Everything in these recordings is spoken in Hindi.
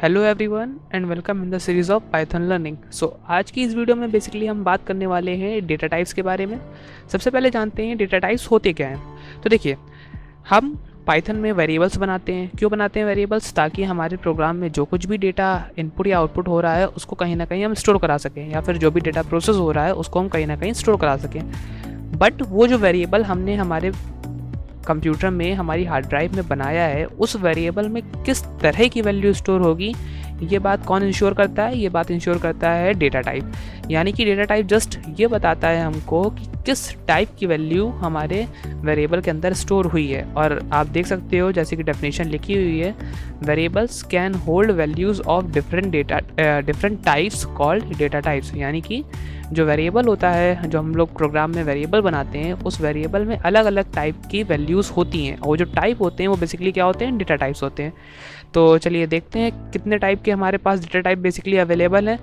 Hello everyone and welcome in the series of Python learning. आज की इस वीडियो में बेसिकली हम बात करने वाले हैं डेटा टाइप्स के बारे में। सबसे पहले जानते हैं डेटा टाइप्स होते क्या हैं। तो देखिए, हम पाइथन में वेरिएबल्स बनाते हैं। क्यों बनाते हैं वेरिएबल्स? ताकि हमारे प्रोग्राम में जो कुछ भी डेटा इनपुट या आउटपुट हो रहा है उसको कहीं ना कहीं हम स्टोर करा सकें, या फिर जो भी डेटा प्रोसेस हो रहा है उसको हम कहीं ना कहीं स्टोर करा सकें। बट वो जो वेरिएबल हमने हमारे कंप्यूटर में हमारी हार्ड ड्राइव में बनाया है, उस वेरिएबल में किस तरह की वैल्यू स्टोर होगी, ये बात कौन इंश्योर करता है? ये बात इंश्योर करता है डेटा टाइप। यानी कि डेटा टाइप जस्ट ये बताता है हमको कि किस टाइप की वैल्यू हमारे वेरिएबल के अंदर स्टोर हुई है। और आप देख सकते हो जैसे कि डेफिनेशन लिखी हुई है, variables can hold values of different types called data types. यानी कि जो वेरिएबल होता है, जो हम लोग प्रोग्राम में वेरिएबल बनाते हैं, उस वेरिएबल में अलग अलग टाइप की वैल्यूज़ होती हैं, और वो जो टाइप होते हैं वो बेसिकली क्या होते हैं? डेटा टाइप्स होते हैं। तो चलिए देखते हैं कितने टाइप के हमारे पास डेटा टाइप बेसिकली अवेलेबल हैं।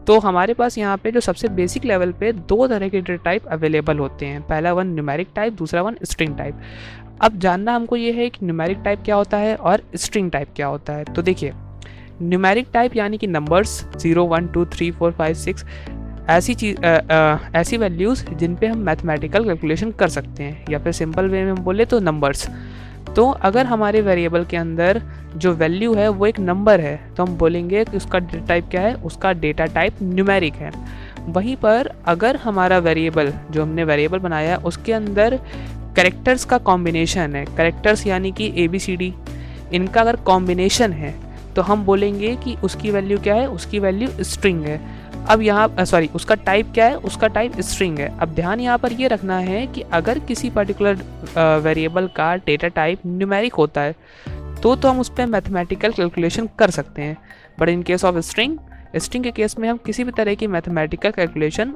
तो हमारे पास यहाँ पे जो सबसे बेसिक लेवल पे दो तरह के डेटा टाइप अवेलेबल होते हैं। पहला वन न्यूमेरिक टाइप, दूसरा वन स्ट्रिंग टाइप। अब जानना हमको ये है कि न्यूमेरिक टाइप क्या होता है और स्ट्रिंग टाइप क्या होता है। तो देखिए, न्यूमेरिक टाइप यानी कि नंबर्स 0 1 2 3 4 5 6 ऐसी वैल्यूज़ जिन पे हम मैथमेटिकल कैलकुलेशन कर सकते हैं, या फिर सिंपल वे में हम बोले तो नंबर्स। तो अगर हमारे वेरिएबल के अंदर जो वैल्यू है वो एक नंबर है, तो हम बोलेंगे कि उसका डेटा टाइप क्या है? उसका डेटा टाइप न्यूमेरिक है। वहीं पर अगर हमारा वेरिएबल, जो हमने वेरिएबल बनाया है, उसके अंदर कैरेक्टर्स का कॉम्बिनेशन है, कैरेक्टर्स यानी कि ABCD, इनका अगर कॉम्बिनेशन है, तो हम बोलेंगे कि उसकी वैल्यू क्या है? उसकी वैल्यू स्ट्रिंग है। अब यहाँ उसका टाइप क्या है? उसका टाइप स्ट्रिंग है। अब ध्यान यहाँ पर ये रखना है कि अगर किसी पर्टिकुलर वेरिएबल का डेटा टाइप न्यूमेरिक होता है तो हम उस पर मैथमेटिकल कैलकुलेशन कर सकते हैं। But in case of string के केस में हम किसी भी तरह की मैथमेटिकल कैलकुलेशन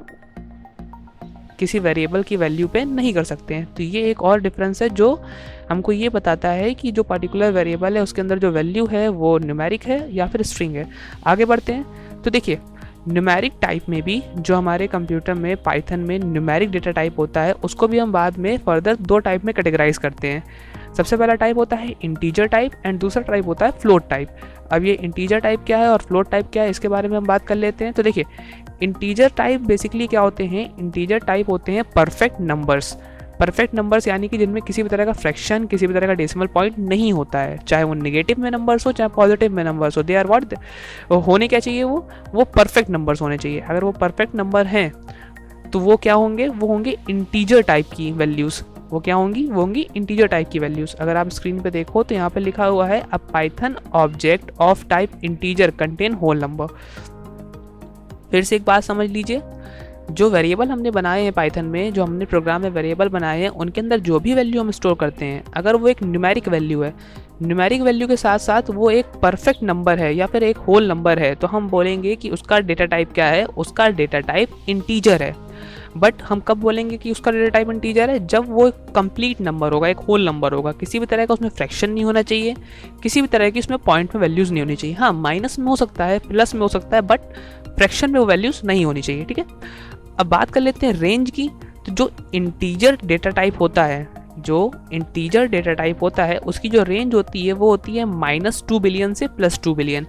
किसी वेरिएबल की वैल्यू पे नहीं कर सकते हैं। तो ये एक और डिफरेंस है जो हमको ये बताता है कि जो पर्टिकुलर वेरिएबल है उसके अंदर जो वैल्यू है वो न्यूमेरिक है या फिर स्ट्रिंग है। आगे बढ़ते हैं। तो देखिए, न्यूमेरिक टाइप में भी जो हमारे कंप्यूटर में पाइथन में न्यूमेरिक डेटा टाइप होता है, उसको भी हम बाद में फर्दर दो टाइप में कैटेगराइज करते हैं। सबसे पहला टाइप होता है इंटीजर टाइप एंड दूसरा टाइप होता है फ्लोट टाइप। अब ये इंटीजर टाइप क्या है और फ्लोट टाइप क्या है, इसके बारे में हम बात कर लेते हैं। तो देखिए, इंटीजर टाइप बेसिकली क्या होते हैं? इंटीजर टाइप होते हैं परफेक्ट नंबर्स। परफेक्ट नंबर्स यानी कि जिनमें किसी भी तरह का फ्रैक्शन, किसी भी तरह का डेसिमल पॉइंट नहीं होता है, चाहे वो नेगेटिव में नंबर्स हो चाहे पॉजिटिव में नंबर्स हो। दे आर व्हाट, होने क्या चाहिए? वो परफेक्ट नंबर्स होने चाहिए। अगर वो परफेक्ट नंबर हैं तो वो क्या होंगे? वो होंगे इंटीजर टाइप की वैल्यूज़। वो क्या होंगी? वो होंगी इंटीजर टाइप की वैल्यूज़। अगर आप स्क्रीन पे देखो तो यहाँ पे लिखा हुआ है a Python object of type integer contain whole number. फिर से एक बात समझ लीजिए, जो वेरिएबल हमने बनाए हैं पाइथन में, जो हमने प्रोग्राम में वेरिएबल बनाए हैं, उनके अंदर जो भी वैल्यू हम स्टोर करते हैं, अगर वो एक न्यूमेरिक वैल्यू है, न्यूमेरिक वैल्यू के साथ साथ वो एक परफेक्ट नंबर है या फिर एक होल नंबर है, तो हम बोलेंगे कि उसका डेटा टाइप क्या है? उसका डेटा टाइप इंटीजर है। बट हम कब बोलेंगे कि उसका डेटा टाइप इंटीजर है? जब वो एक कंप्लीट नंबर होगा, एक होल नंबर होगा, किसी भी तरह का उसमें फ्रैक्शन नहीं होना चाहिए, किसी भी तरह की उसमें पॉइंट में वैल्यूज़ नहीं होनी चाहिए। हाँ, माइनस में हो सकता है, प्लस में हो सकता है, बट फ्रैक्शन में वो वैल्यूज़ नहीं होनी चाहिए। ठीक है, अब बात कर लेते हैं रेंज की। तो जो इंटीजर डेटा टाइप होता है, उसकी जो रेंज होती है वो होती है -2 बिलियन से +2 बिलियन।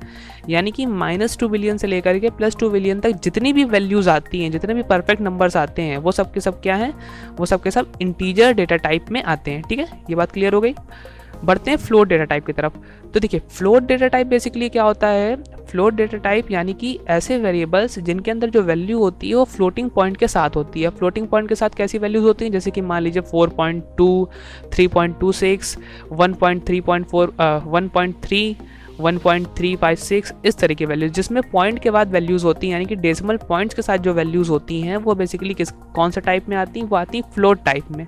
यानी कि -2 बिलियन से लेकर के +2 बिलियन तक जितनी भी वैल्यूज़ आती हैं, जितने भी परफेक्ट नंबर्स आते हैं, वो सब के सब क्या हैं? वो सब के सब इंटीजर डेटा टाइप में आते हैं। ठीक है, ये बात क्लियर हो गई। बढ़ते हैं फ्लोट डेटा टाइप की तरफ। तो देखिए, फ्लोट डेटा टाइप बेसिकली क्या होता है? फ्लोट डेटा टाइप यानी कि ऐसे वेरिएबल्स जिनके अंदर जो वैल्यू होती है वो फ्लोटिंग पॉइंट के साथ होती है। फ्लोटिंग पॉइंट के साथ कैसी वैल्यूज होती हैं? जैसे कि मान लीजिए 4.2, 3.26, 1.3, 1.356, इस तरह की वैल्यूज, जिसमें पॉइंट के बाद वैल्यूज़ होती हैं, यानी कि डेसिमल पॉइंट्स के साथ जो वैल्यूज़ होती हैं वो बेसिकली कौन सा टाइप में आती हैं? वो आती हैं फ्लोट टाइप में।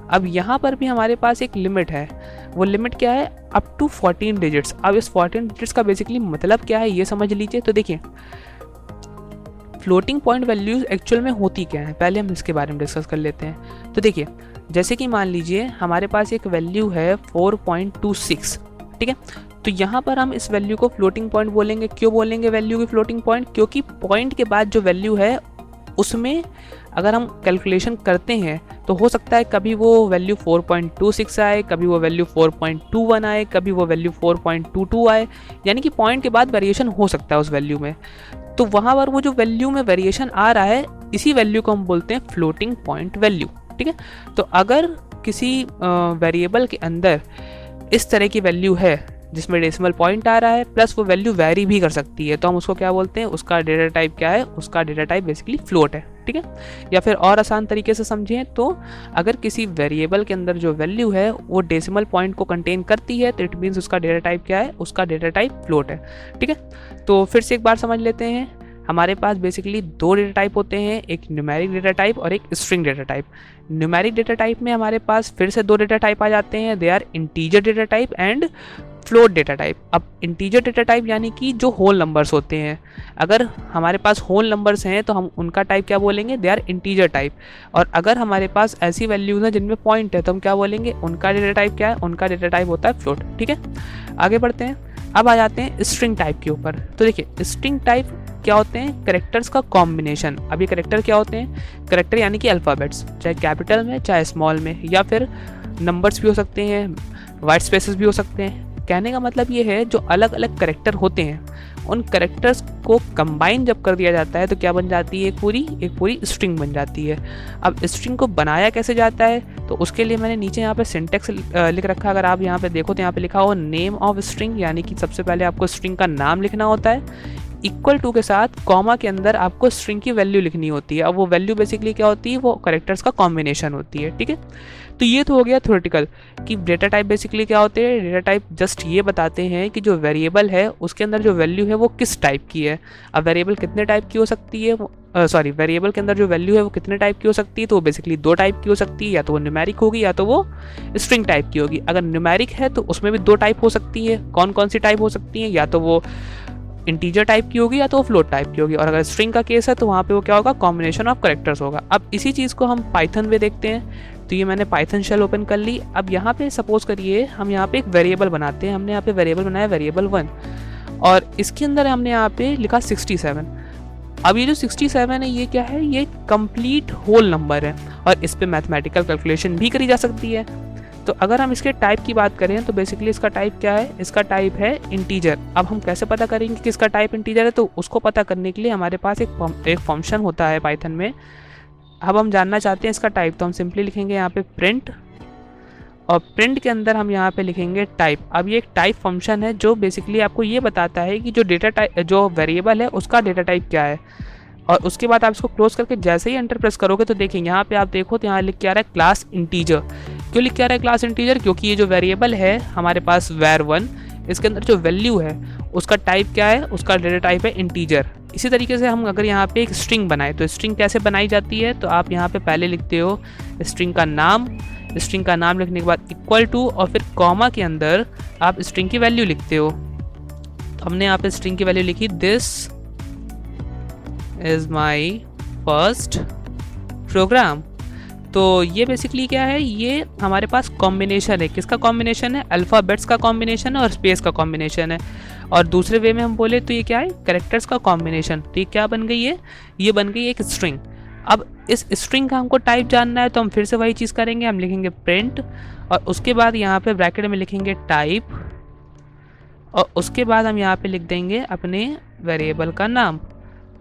अब यहाँ पर भी हमारे पास एक लिमिट है। वो लिमिट क्या है? Up to 14 digits. अब इस 14 डिजिट्स का बेसिकली मतलब क्या है, ये समझ लीजिए। तो देखिए, फ्लोटिंग पॉइंट वैल्यूज एक्चुअल में होती क्या है, पहले हम इसके बारे में डिस्कस कर लेते हैं। तो देखिए, जैसे कि मान लीजिए हमारे पास एक वैल्यू है 4.26। ठीक है, तो यहाँ पर हम इस वैल्यू को फ्लोटिंग पॉइंट बोलेंगे। क्यों बोलेंगे वैल्यू की फ्लोटिंग पॉइंट? क्योंकि पॉइंट के बाद जो वैल्यू है उसमें अगर हम कैलकुलेशन करते हैं तो हो सकता है कभी वो वैल्यू 4.26 आए, कभी वो वैल्यू 4.21 आए, कभी वो वैल्यू 4.22 आए, यानी कि पॉइंट के बाद वेरिएशन हो सकता है उस वैल्यू में। तो वहाँ पर वो जो वैल्यू में वेरिएशन आ रहा है, इसी वैल्यू को हम बोलते हैं फ्लोटिंग पॉइंट वैल्यू, ठीक है। तो अगर किसी वेरिएबल के अंदर इस तरह की वैल्यू है जिसमें डेसिमल पॉइंट आ रहा है प्लस वो वैल्यू वेरी भी कर सकती है, तो हम उसको क्या बोलते हैं, उसका डेटा टाइप क्या है, उसका डेटा टाइप बेसिकली फ्लोट है, ठीक है। या फिर और आसान तरीके से समझें तो अगर किसी वेरिएबल के अंदर जो वैल्यू है वो डेसिमल पॉइंट को कंटेन करती है तो इट मीन्स उसका डेटा टाइप क्या है, उसका डेटा टाइप फ्लोट है, ठीक है। तो फिर से एक बार समझ लेते हैं, हमारे पास बेसिकली दो डेटा टाइप होते हैं, एक न्यूमेरिक डेटा टाइप और एक string data type. Numeric data type में हमारे पास फिर से दो डेटा टाइप आ जाते हैं, they are integer data type and float data type. अब इंटीजर डेटा टाइप यानी कि जो होल नंबर्स होते हैं, अगर हमारे पास होल नंबर्स हैं तो हम उनका टाइप क्या बोलेंगे, दे आर इंटीजर टाइप। और अगर हमारे पास ऐसी वैल्यूज हैं जिनमें पॉइंट है तो हम क्या बोलेंगे, उनका डेटा टाइप क्या है, उनका डेटा टाइप होता है फ्लोट, ठीक है। आगे बढ़ते हैं, अब आ जाते हैं स्ट्रिंग टाइप के ऊपर। तो देखिए स्ट्रिंग टाइप क्या होते हैं, कैरेक्टर्स का कॉम्बिनेशन। अब ये कैरेक्टर क्या होते हैं, कैरेक्टर यानी कि अल्फ़ाबेट्स, चाहे कैपिटल में चाहे स्मॉल में, या फिर नंबर्स भी हो सकते हैं, वाइट स्पेसेस भी हो सकते हैं। कहने का मतलब ये है जो अलग अलग कैरेक्टर होते हैं उन कैरेक्टर्स को कंबाइन जब कर दिया जाता है तो क्या बन जाती है, एक पूरी स्ट्रिंग बन जाती है। अब स्ट्रिंग को बनाया कैसे जाता है, तो उसके लिए मैंने नीचे यहाँ पे सिंटेक्स लिख रखा। अगर आप यहाँ पे देखो तो यहाँ पे लिखा हो नेम ऑफ स्ट्रिंग, यानी कि सबसे पहले आपको स्ट्रिंग का नाम लिखना होता है, इक्वल टू के साथ कॉमा के अंदर आपको स्ट्रिंग की वैल्यू लिखनी होती है। अब वो वैल्यू बेसिकली क्या होती है, वो कैरेक्टर्स का कॉम्बिनेशन होती है, ठीक है। तो ये तो हो गया थ्योरेटिकल कि डेटा टाइप बेसिकली क्या होते हैं। डेटा टाइप जस्ट ये बताते हैं कि जो वेरिएबल है उसके अंदर जो वैल्यू है वो किस टाइप की है। अब वेरिएबल कितने टाइप की हो सकती है, वेरिएबल के अंदर जो वैल्यू है वो कितने टाइप की हो सकती है, तो वो बेसिकली दो टाइप की हो सकती है, या तो वो न्यूमेरिक होगी या तो वो स्ट्रिंग टाइप की होगी। अगर न्यूमेरिक है तो उसमें भी दो टाइप हो सकती है, कौन कौन सी टाइप हो सकती है, या तो वो इंटीजर टाइप की होगी या तो वो फ्लोट टाइप की होगी। और अगर स्ट्रिंग का केस है तो वहाँ पे वो क्या होगा, कॉम्बिनेशन ऑफ कैरेक्टर्स होगा। अब इसी चीज़ को हम पाइथन में देखते हैं। तो ये मैंने पाइथन शेल ओपन कर ली। अब यहाँ पे सपोज करिए हम यहाँ पे एक वेरिएबल बनाते हैं। हमने यहाँ पे वेरिएबल बनाया वेरिएबल 1 और इसके अंदर हमने यहाँ पे लिखा 67। अब ये जो 67 है ये क्या है, ये कंप्लीट होल नंबर है और इस पर मैथमेटिकल कैलकुलेशन भी करी जा सकती है। तो अगर हम इसके टाइप की बात करें तो बेसिकली इसका टाइप क्या है, इसका टाइप है इंटीजर। अब हम कैसे पता करेंगे कि इसका टाइप इंटीजर है, तो उसको पता करने के लिए हमारे पास एक फंक्शन होता है पाइथन में। अब हम जानना चाहते हैं इसका टाइप, तो हम सिंपली लिखेंगे यहाँ पे प्रिंट और प्रिंट के अंदर हम यहाँ पे लिखेंगे टाइप। अब ये एक टाइप फंक्शन है जो बेसिकली आपको ये बताता है कि जो डेटा टाइप, जो वेरिएबल है उसका डेटा टाइप क्या है। और उसके बाद आप इसको क्लोज करके जैसे ही एंटर प्रेस करोगे तो देखेंगे यहाँ पे आप देखो तो यहाँ लिख के आ रहा है क्लास इंटीजर। क्यों लिख के आ रहा है क्लास इंटीजर, क्योंकि ये जो वेरिएबल है हमारे पास var1, इसके अंदर जो वैल्यू है उसका टाइप क्या है, उसका डेटा टाइप है इंटीजर। इसी तरीके से हम अगर यहाँ पे एक स्ट्रिंग बनाए तो स्ट्रिंग कैसे बनाई जाती है, तो आप यहाँ पे पहले लिखते हो स्ट्रिंग का नाम, स्ट्रिंग का नाम लिखने के बाद इक्वल टू और फिर कॉमा के अंदर आप स्ट्रिंग की वैल्यू लिखते हो। तो हमने यहाँ पे स्ट्रिंग की वैल्यू लिखी, this is my first program. तो ये बेसिकली क्या है, ये हमारे पास कॉम्बिनेशन है। किसका कॉम्बिनेशन है, अल्फ़ाबेट्स का कॉम्बिनेशन है और स्पेस का कॉम्बिनेशन है। और दूसरे वे में हम बोले तो ये क्या है, कैरेक्टर्स का कॉम्बिनेशन। तो ये क्या बन गई है, ये बन गई एक स्ट्रिंग। अब इस स्ट्रिंग का हमको टाइप जानना है तो हम फिर से वही चीज़ करेंगे, हम लिखेंगे प्रिंट और उसके बाद यहाँ पे ब्रैकेट में लिखेंगे टाइप और उसके बाद हम यहाँ पे लिख देंगे अपने वेरिएबल का नाम,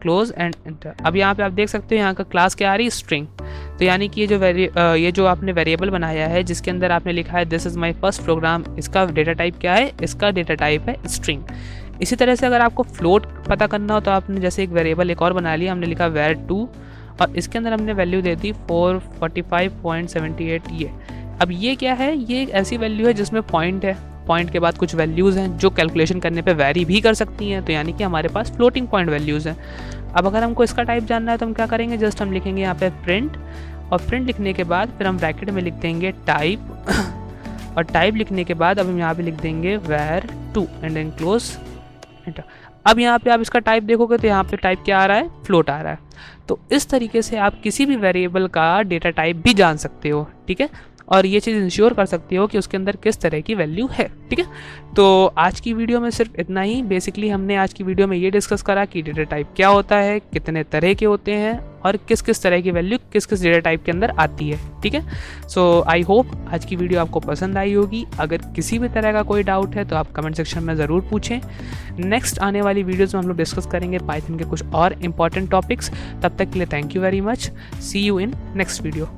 क्लोज एंड एंटर। अब यहाँ पे आप देख सकते हो यहाँ का क्लास क्या आ रही है, स्ट्रिंग। तो यानी कि ये जो आपने वेरिएबल बनाया है जिसके अंदर आपने लिखा है this is my first program, इसका डेटा टाइप क्या है, इसका डेटा टाइप है स्ट्रिंग। इसी तरह से अगर आपको फ्लोट पता करना हो तो आपने जैसे एक वेरिएबल एक और बना लिया, हमने लिखा var2 और इसके अंदर हमने वैल्यू दे दी 445.78 ये। अब ये क्या है, ये एक ऐसी वैल्यू है जिसमें पॉइंट है, पॉइंट के बाद कुछ वैल्यूज़ हैं जो कैलकुलेशन करने पे वैरी भी कर सकती हैं। तो यानी कि हमारे पास फ्लोटिंग पॉइंट वैल्यूज़ हैं। अब अगर हमको इसका टाइप जानना है तो हम क्या करेंगे, जस्ट हम लिखेंगे यहाँ पे प्रिंट और प्रिंट लिखने के बाद फिर हम ब्रैकेट में लिख देंगे टाइप और टाइप लिखने के बाद अब हम यहाँ पे लिख देंगे var2 and then close enter. अब यहाँ पे आप इसका टाइप देखोगे तो यहाँ पे टाइप क्या आ रहा है, फ्लोट आ रहा है। तो इस तरीके से आप किसी भी वेरिएबल का डेटा टाइप भी जान सकते हो, ठीक है। और ये चीज़ इंश्योर कर सकते हो कि उसके अंदर किस तरह की वैल्यू है। ठीक है, तो आज की वीडियो में सिर्फ इतना ही। बेसिकली हमने आज की वीडियो में ये डिस्कस करा कि डेटा टाइप क्या होता है, कितने तरह के होते हैं और किस किस तरह की वैल्यू किस किस डेटा टाइप के अंदर आती है। ठीक है, सो आई होप आज की वीडियो आपको पसंद आई होगी। अगर किसी भी तरह का कोई डाउट है तो आप कमेंट सेक्शन में ज़रूर पूछें। नेक्स्ट आने वाली वीडियोज़ में हम लोग डिस्कस करेंगे पाइथन के कुछ और इंपॉर्टेंट टॉपिक्स। तब तक के लिए thank you very much. See you in next video.